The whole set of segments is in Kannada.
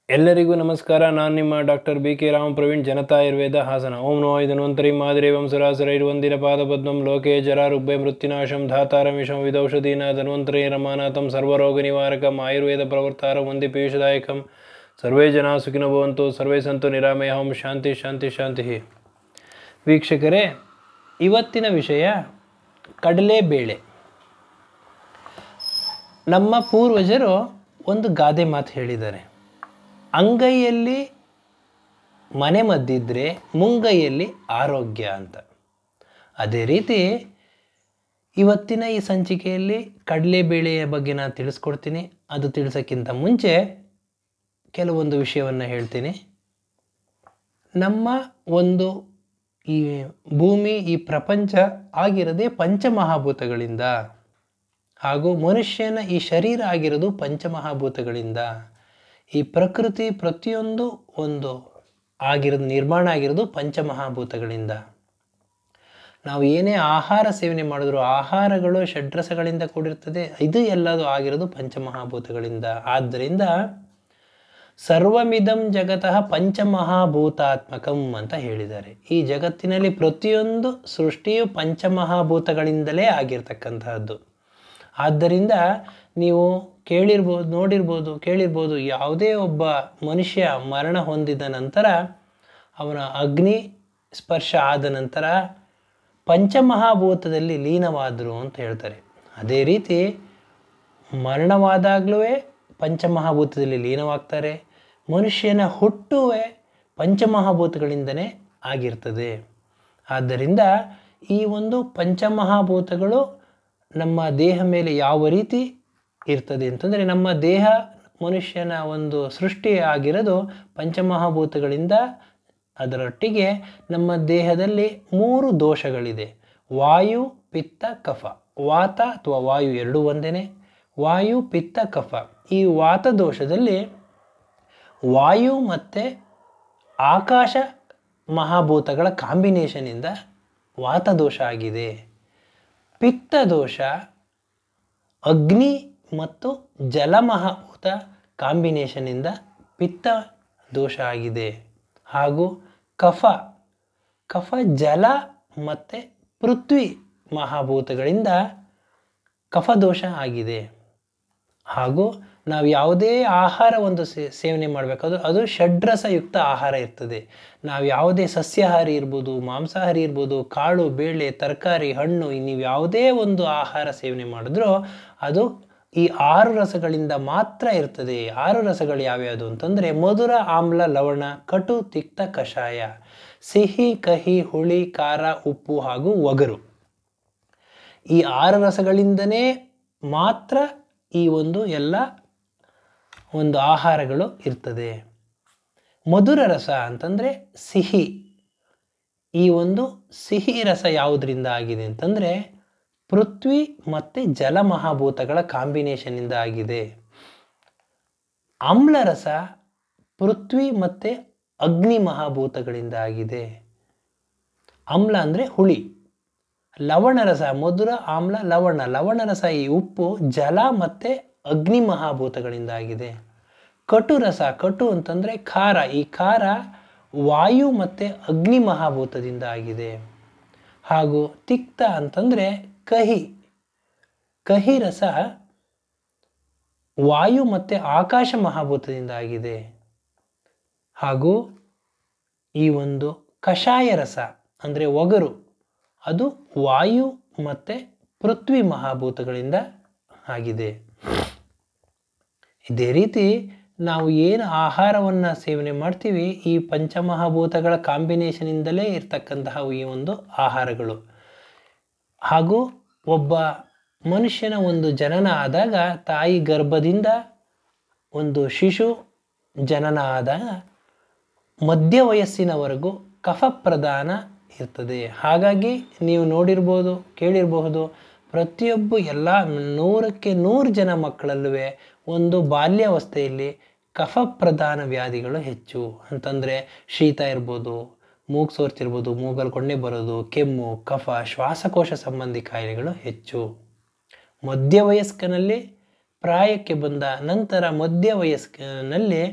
ಎಲ್ಲರಿಗೂ ನಮಸ್ಕಾರ. ನಾನು ನಿಮ್ಮ ಡಾಕ್ಟರ್ BK ರಾಮ ಪ್ರವೀಣ್, ಜನತಾ ಆಯುರ್ವೇದ ಹಾಸನ. ಓಂ ನಮೋ ಧನ್ವಂತರಿ ಮಾದೇವಂ ಸುರಾಸುರೈರ್ವಂದಿನ ಪಾದಪದ್ಮಂ ಲೋಕೆ ಜರಾರುಗ್ಭೆ ಮೃತ್ಯುನಾಶಂ ಧಾತಾರಮಿಷಂ ವಿದೌಷಧೀನ ಧನ್ವಂತರಿ ರಮಾನಾಥಂ ಸರ್ವರೋಗ ನಿವಾರಕಂ ಆಯುರ್ವೇದ ಪ್ರವರ್ತಾರ ವಂದಿ ಪೀಯೂಷದಾಯಕಂ. ಸರ್ವೇ ಜನ ಸುಖಿನೋ ಭವಂತು, ಸರ್ವೇ ಸಂತು ನಿರಾಮಯ. ಓಂ ಶಾಂತಿ ಶಾಂತಿ ಶಾಂತಿ. ವೀಕ್ಷಕರೇ, ಇವತ್ತಿನ ವಿಷಯ ಕಡಲೆಬೇಳೆ. ನಮ್ಮ ಪೂರ್ವಜರು ಒಂದು ಗಾದೆ ಮಾತು ಹೇಳಿದ್ದಾರೆ, ಅಂಗೈಯಲ್ಲಿ ಮನೆ ಮದ್ದಿದ್ರೆ ಮುಂಗೈಯಲ್ಲಿ ಆರೋಗ್ಯ ಅಂತ. ಅದೇ ರೀತಿ ಇವತ್ತಿನ ಈ ಸಂಚಿಕೆಯಲ್ಲಿ ಕಡಲೆಬೇಳೆಯ ಬಗ್ಗೆ ನಾನು ತಿಳಿಸ್ಕೊಡ್ತೀನಿ. ಅದು ತಿಳಿಸೋಕ್ಕಿಂತ ಮುಂಚೆ ಕೆಲವೊಂದು ವಿಷಯವನ್ನು ಹೇಳ್ತೀನಿ. ನಮ್ಮ ಒಂದು ಈ ಭೂಮಿ, ಈ ಪ್ರಪಂಚ ಆಗಿರೋದೇ ಪಂಚಮಹಾಭೂತಗಳಿಂದ, ಹಾಗೂ ಮನುಷ್ಯನ ಈ ಶರೀರ ಆಗಿರೋದು ಪಂಚಮಹಾಭೂತಗಳಿಂದ. ಈ ಪ್ರಕೃತಿ ಪ್ರತಿಯೊಂದು ಒಂದು ನಿರ್ಮಾಣ ಆಗಿರೋದು ಪಂಚಮಹಾಭೂತಗಳಿಂದ. ನಾವು ಏನೇ ಆಹಾರ ಸೇವನೆ ಮಾಡಿದ್ರು ಆಹಾರಗಳು ಷಡ್ರಸಗಳಿಂದ ಕೂಡಿರ್ತದೆ. ಇದು ಎಲ್ಲದು ಆಗಿರೋದು ಪಂಚಮಹಾಭೂತಗಳಿಂದ. ಆದ್ದರಿಂದ ಸರ್ವಮಿದಂ ಜಗತಃ ಪಂಚಮಹಾಭೂತಾತ್ಮಕಂ ಅಂತ ಹೇಳಿದ್ದಾರೆ. ಈ ಜಗತ್ತಿನಲ್ಲಿ ಪ್ರತಿಯೊಂದು ಸೃಷ್ಟಿಯು ಪಂಚಮಹಾಭೂತಗಳಿಂದಲೇ ಆಗಿರ್ತಕ್ಕಂತಹದ್ದು. ಆದ್ದರಿಂದ ನೀವು ಕೇಳಿರ್ಬೋದು, ಯಾವುದೇ ಒಬ್ಬ ಮನುಷ್ಯ ಮರಣ ಹೊಂದಿದ ನಂತರ ಅವನ ಅಗ್ನಿ ಸ್ಪರ್ಶ ಆದ ನಂತರ ಪಂಚಮಹಾಭೂತದಲ್ಲಿ ಲೀನವಾದರು ಅಂತ ಹೇಳ್ತಾರೆ. ಅದೇ ರೀತಿ ಮರಣವಾದಾಗಲೂ ಪಂಚಮಹಾಭೂತದಲ್ಲಿ ಲೀನವಾಗ್ತಾರೆ. ಮನುಷ್ಯನ ಹುಟ್ಟುವೇ ಪಂಚಮಹಾಭೂತಗಳಿಂದನೇ ಆಗಿರ್ತದೆ. ಆದ್ದರಿಂದ ಈ ಒಂದು ಪಂಚಮಹಾಭೂತಗಳು ನಮ್ಮ ದೇಹ ಮೇಲೆ ಯಾವ ರೀತಿ ಇರ್ತದೆ ಅಂತಂದರೆ, ನಮ್ಮ ದೇಹ ಮನುಷ್ಯನ ಒಂದು ಸೃಷ್ಟಿ ಆಗಿರೋದು ಪಂಚಮಹಾಭೂತಗಳಿಂದ. ಅದರೊಟ್ಟಿಗೆ ನಮ್ಮ ದೇಹದಲ್ಲಿ 3 ದೋಷಗಳಿದೆ: ವಾಯು, ಪಿತ್ತ, ಕಫ. ವಾತ ಅಥವಾ ವಾಯು ಎರಡೂ ಒಂದೇನೆ. ವಾಯು, ಪಿತ್ತ, ಕಫ. ಈ ವಾತ ದೋಷದಲ್ಲಿ ವಾಯು ಮತ್ತು ಆಕಾಶ ಮಹಾಭೂತಗಳ ಕಾಂಬಿನೇಷನಿಂದ ವಾತದೋಷ ಆಗಿದೆ. ಪಿತ್ತ ದೋಷ ಅಗ್ನಿ ಮತ್ತು ಜಲಮಹಾಭೂತ ಕಾಂಬಿನೇಷನಿಂದ ಪಿತ್ತ ದೋಷ ಆಗಿದೆ. ಹಾಗೂ ಕಫ ಜಲ ಮತ್ತು ಪೃಥ್ವಿ ಮಹಾಭೂತಗಳಿಂದ ಕಫದೋಷ ಆಗಿದೆ. ಹಾಗೂ ನಾವು ಯಾವುದೇ ಆಹಾರ ಒಂದು ಸೇವನೆ ಮಾಡಬೇಕಾದ್ರೂ ಅದು ಷಡ್ರಸಯುಕ್ತ ಆಹಾರ ಇರ್ತದೆ. ನಾವು ಯಾವುದೇ ಸಸ್ಯಾಹಾರಿ ಇರ್ಬೋದು, ಮಾಂಸಾಹಾರಿ ಇರ್ಬೋದು, ಕಾಳು ಬೇಳೆ ತರಕಾರಿ ಹಣ್ಣು, ನೀವು ಯಾವುದೇ ಒಂದು ಆಹಾರ ಸೇವನೆ ಮಾಡಿದ್ರೂ ಅದು ಈ 6 ರಸಗಳಿಂದ ಮಾತ್ರ ಇರ್ತದೆ. 6 ರಸಗಳು ಯಾವ್ಯಾವುದು ಅಂತಂದರೆ ಮಧುರ, ಆಮ್ಲ, ಲವಣ, ಕಟು, ತಿಕ್ತ, ಕಷಾಯ. ಸಿಹಿ, ಕಹಿ, ಹುಳಿ, ಖಾರ, ಉಪ್ಪು ಹಾಗೂ ಒಗರು. ಈ 6 ರಸಗಳಿಂದನೇ ಮಾತ್ರ ಈ ಎಲ್ಲ ಒಂದು ಆಹಾರಗಳು ಇರ್ತದೆ. ಮಧುರ ರಸ ಅಂತಂದರೆ ಸಿಹಿ. ಈ ಸಿಹಿ ರಸ ಯಾವುದರಿಂದ ಆಗಿದೆ ಅಂತಂದರೆ ಪೃಥ್ವಿ ಮತ್ತು ಜಲ ಮಹಾಭೂತಗಳ ಕಾಂಬಿನೇಷನಿಂದ ಆಗಿದೆ. ಆಮ್ಲರಸ ಪೃಥ್ವಿ ಮತ್ತು ಅಗ್ನಿ ಮಹಾಭೂತಗಳಿಂದ ಆಗಿದೆ. ಆಮ್ಲ ಅಂದರೆ ಹುಳಿ. ಲವಣರಸ ಮಧುರ, ಆಮ್ಲ, ಲವಣ. ಲವಣರಸ ಈ ಉಪ್ಪು, ಜಲ ಮತ್ತು ಅಗ್ನಿ ಮಹಾಭೂತಗಳಿಂದ ಆಗಿದೆ. ಕಟು ಅಂತಂದರೆ ಖಾರ. ಈ ಖಾರ ವಾಯು ಮತ್ತು ಅಗ್ನಿ ಮಹಾಭೂತದಿಂದ ಆಗಿದೆ. ಹಾಗೂ ತಿಕ್ತ ಅಂತಂದರೆ ಕಹಿ ರಸ ವಾಯು ಮತ್ತು ಆಕಾಶ ಮಹಾಭೂತದಿಂದ ಆಗಿದೆ. ಹಾಗೂ ಈ ಕಷಾಯ ರಸ ಅಂದರೆ ಒಗರು, ಅದು ವಾಯು ಮತ್ತು ಪೃಥ್ವಿ ಮಹಾಭೂತಗಳಿಂದ ಆಗಿದೆ. ಇದೇ ರೀತಿ ನಾವು ಏನು ಆಹಾರವನ್ನು ಸೇವನೆ ಮಾಡ್ತೀವಿ ಈ ಪಂಚಮಹಾಭೂತಗಳ ಕಾಂಬಿನೇಷನಿಂದಲೇ ಇರ್ತಕ್ಕಂತಹ ಈ ಆಹಾರಗಳು. ಹಾಗೂ ಒಬ್ಬ ಮನುಷ್ಯನ ಜನನ ಆದಾಗ, ತಾಯಿ ಗರ್ಭದಿಂದ ಶಿಶು ಜನನ ಆದಾಗ ಮಧ್ಯ ವಯಸ್ಸಿನವರೆಗೂ ಕಫ ಪ್ರಧಾನ ಇರ್ತದೆ. ಹಾಗಾಗಿ ನೀವು ನೋಡಿರ್ಬೋದು, ಕೇಳಿರಬಹುದು, ಪ್ರತಿಯೊಬ್ಬ 100ಕ್ಕೆ 100 ಜನ ಮಕ್ಕಳಲ್ಲೂ ಬಾಲ್ಯಾವಸ್ಥೆಯಲ್ಲಿ ಕಫ ಪ್ರಧಾನ ವ್ಯಾಧಿಗಳು ಹೆಚ್ಚು. ಅಂತಂದರೆ ಶೀತ ಇರ್ಬೋದು, ಮೂಗು ಸೋರ್ತಿರ್ಬೋದು, ಮೂಗಲ್ಲಿ ಕೊಣ್ಣೆ ಬರೋದು, ಕೆಮ್ಮು, ಕಫ, ಶ್ವಾಸಕೋಶ ಸಂಬಂಧಿ ಕಾಯಿಲೆಗಳು ಹೆಚ್ಚು. ಮಧ್ಯವಯಸ್ಕನಲ್ಲಿ ಪ್ರಾಯಕ್ಕೆ ಬಂದ ನಂತರ ಮಧ್ಯವಯಸ್ಕನಲ್ಲಿ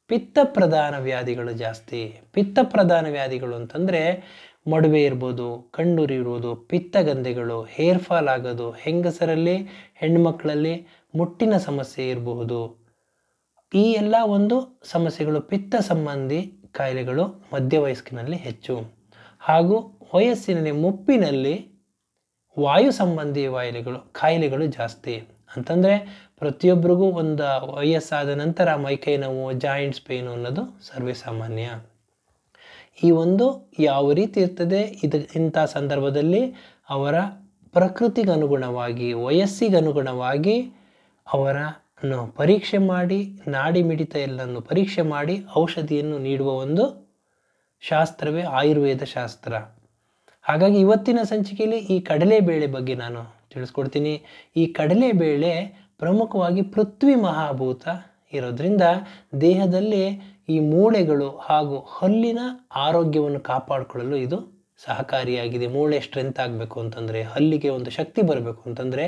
ಪಿತ್ತ ಪ್ರಧಾನ ವ್ಯಾಧಿಗಳು ಜಾಸ್ತಿ. ಪಿತ್ತ ಪ್ರಧಾನ ವ್ಯಾಧಿಗಳು ಅಂತಂದರೆ ಮೊಡವೆ ಇರ್ಬೋದು, ಕಣ್ಣುರಿ ಇರ್ಬೋದು, ಪಿತ್ತಗಂಧೆಗಳು, ಹೇರ್ ಫಾಲ್ ಆಗೋದು, ಹೆಂಗಸರಲ್ಲಿ ಹೆಣ್ಮಕ್ಳಲ್ಲಿ ಮುಟ್ಟಿನ ಸಮಸ್ಯೆ ಇರಬಹುದು. ಈ ಎಲ್ಲ ಒಂದು ಸಮಸ್ಯೆಗಳು ಪಿತ್ತ ಸಂಬಂಧಿ ಕಾಯಿಲೆಗಳು ಮಧ್ಯವಯಸ್ಕಿನಲ್ಲಿ ಹೆಚ್ಚು. ಹಾಗೂ ವಯಸ್ಸಿನಲ್ಲಿ ಮುಪ್ಪಿನಲ್ಲಿ ವಾಯು ಸಂಬಂಧಿ ಕಾಯಿಲೆಗಳು ಜಾಸ್ತಿ. ಅಂತಂದರೆ ಪ್ರತಿಯೊಬ್ಬರಿಗೂ ಒಂದು ವಯಸ್ಸಾದ ನಂತರ ಮೈಕೈ ನೋವು, ಜಾಯಿಂಟ್ಸ್ ಪೇಯ್ನು ಅನ್ನೋದು ಸರ್ವೇ ಸಾಮಾನ್ಯ. ಈ ಒಂದು ಯಾವ ರೀತಿ ಇರ್ತದೆ, ಇಂಥ ಸಂದರ್ಭದಲ್ಲಿ ಅವರ ಪ್ರಕೃತಿಗೆ ಅನುಗುಣವಾಗಿ, ವಯಸ್ಸಿಗನುಗುಣವಾಗಿ ಅವರನ್ನು ಪರೀಕ್ಷೆ ಮಾಡಿ, ನಾಡಿ ಮಿಡಿತ ಎಲ್ಲವನ್ನು ಪರೀಕ್ಷೆ ಮಾಡಿ ಔಷಧಿಯನ್ನು ನೀಡುವ ಒಂದು ಶಾಸ್ತ್ರವೇ ಆಯುರ್ವೇದ ಶಾಸ್ತ್ರ. ಹಾಗಾಗಿ ಇವತ್ತಿನ ಸಂಚಿಕೆಯಲ್ಲಿ ಈ ಕಡಲೆಬೇಳೆ ಬಗ್ಗೆ ನಾನು ತಿಳಿಸ್ಕೊಡ್ತೀನಿ. ಈ ಕಡಲೆಬೇಳೆ ಪ್ರಮುಖವಾಗಿ ಪೃಥ್ವಿ ಮಹಾಭೂತ ಇರೋದ್ರಿಂದ ದೇಹದಲ್ಲಿ ಈ ಮೂಳೆಗಳು ಹಾಗೂ ಹಲ್ಲಿನ ಆರೋಗ್ಯವನ್ನು ಕಾಪಾಡಿಕೊಳ್ಳಲು ಇದು ಸಹಕಾರಿಯಾಗಿದೆ. ಮೂಳೆ ಸ್ಟ್ರೆಂತ್ ಆಗಬೇಕು ಅಂತಂದರೆ, ಹಲ್ಲಿಗೆ ಒಂದು ಶಕ್ತಿ ಬರಬೇಕು ಅಂತಂದರೆ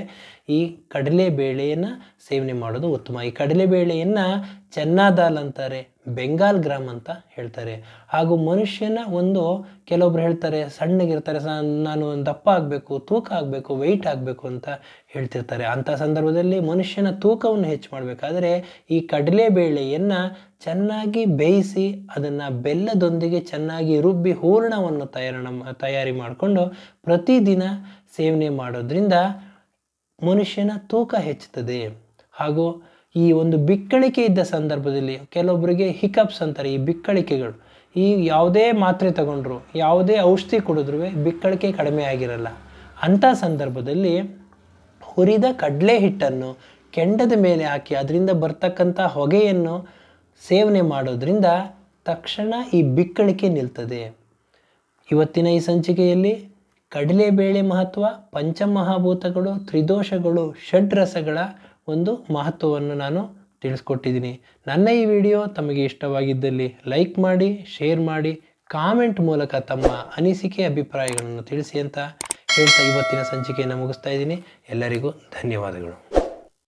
ಈ ಕಡಲೆಬೇಳೆಯನ್ನು ಸೇವನೆ ಮಾಡೋದು ಉತ್ತಮ. ಈ ಕಡಲೆಬೇಳೆಯನ್ನು ಚೆನ್ನಾ ದಾಲ್ ಅಂತಾರೆ, ಬೆಂಗಾಲ್ ಗ್ರಾಮ್ ಅಂತ ಹೇಳ್ತಾರೆ. ಹಾಗೂ ಮನುಷ್ಯನ ಒಂದು ಕೆಲವೊಬ್ರು ಹೇಳ್ತಾರೆ ಸಣ್ಣಗಿರ್ತಾರೆ, ನಾನು ದಪ್ಪ ಆಗಬೇಕು, ತೂಕ ಆಗಬೇಕು, ವೆಯ್ಟ್ ಆಗಬೇಕು ಅಂತ ಹೇಳ್ತಿರ್ತಾರೆ. ಅಂಥ ಸಂದರ್ಭದಲ್ಲಿ ಮನುಷ್ಯನ ತೂಕವನ್ನು ಹೆಚ್ಚು ಮಾಡಬೇಕಾದ್ರೆ ಈ ಕಡಲೆಬೇಳೆಯನ್ನು ಚೆನ್ನಾಗಿ ಬೇಯಿಸಿ ಅದನ್ನು ಬೆಲ್ಲದೊಂದಿಗೆ ಚೆನ್ನಾಗಿ ರುಬ್ಬಿ ಹೂರಣವನ್ನು ತಯಾರಿ ಮಾಡಿಕೊಂಡು ಪ್ರತಿದಿನ ಸೇವನೆ ಮಾಡೋದ್ರಿಂದ ಮನುಷ್ಯನ ತೂಕ ಹೆಚ್ಚುತ್ತದೆ. ಹಾಗೂ ಈ ಒಂದು ಬಿಕ್ಕಳಿಕೆ ಇದ್ದ ಸಂದರ್ಭದಲ್ಲಿ ಕೆಲವೊಬ್ಬರಿಗೆ ಹಿಕಪ್ಸ್ ಅಂತಾರೆ, ಈ ಬಿಕ್ಕಳಿಕೆಗಳು, ಈ ಯಾವುದೇ ಮಾತ್ರೆ ತಗೊಂಡ್ರು, ಯಾವುದೇ ಔಷಧಿ ಕುಡಿದ್ರೂ ಬಿಕ್ಕಳಿಕೆ ಕಡಿಮೆ ಆಗಿರಲ್ಲ. ಅಂಥ ಸಂದರ್ಭದಲ್ಲಿ ಹುರಿದ ಕಡಲೆ ಹಿಟ್ಟನ್ನು ಕೆಂಡದ ಮೇಲೆ ಹಾಕಿ ಅದರಿಂದ ಬರ್ತಕ್ಕಂಥ ಹೊಗೆಯನ್ನು ಸೇವನೆ ಮಾಡೋದ್ರಿಂದ ತಕ್ಷಣ ಈ ಬಿಕ್ಕಳಿಕೆ ನಿಲ್ತದೆ. ಇವತ್ತಿನ ಈ ಸಂಚಿಕೆಯಲ್ಲಿ ಕಡಲೆಬೇಳೆ ಮಹತ್ವ, ಪಂಚಮಹಾಭೂತಗಳು, ತ್ರಿದೋಷಗಳು, ಷಡ್ರಸಗಳ ಒಂದು ಮಹತ್ವವನ್ನು ನಾನು ತಿಳಿಸ್ಕೊಟ್ಟಿದ್ದೀನಿ. ನನ್ನ ಈ ವಿಡಿಯೋ ತಮಗೆ ಇಷ್ಟವಾಗಿದ್ದಲ್ಲಿ ಲೈಕ್ ಮಾಡಿ, ಶೇರ್ ಮಾಡಿ, ಕಾಮೆಂಟ್ ಮೂಲಕ ತಮ್ಮ ಅನಿಸಿಕೆ ಅಭಿಪ್ರಾಯಗಳನ್ನು ತಿಳಿಸಿ ಅಂತ ಹೇಳ್ತಾ ಇವತ್ತಿನ ಸಂಚಿಕೆಯನ್ನು ಮುಗಿಸ್ತಾ ಇದ್ದೀನಿ. ಎಲ್ಲರಿಗೂ ಧನ್ಯವಾದಗಳು.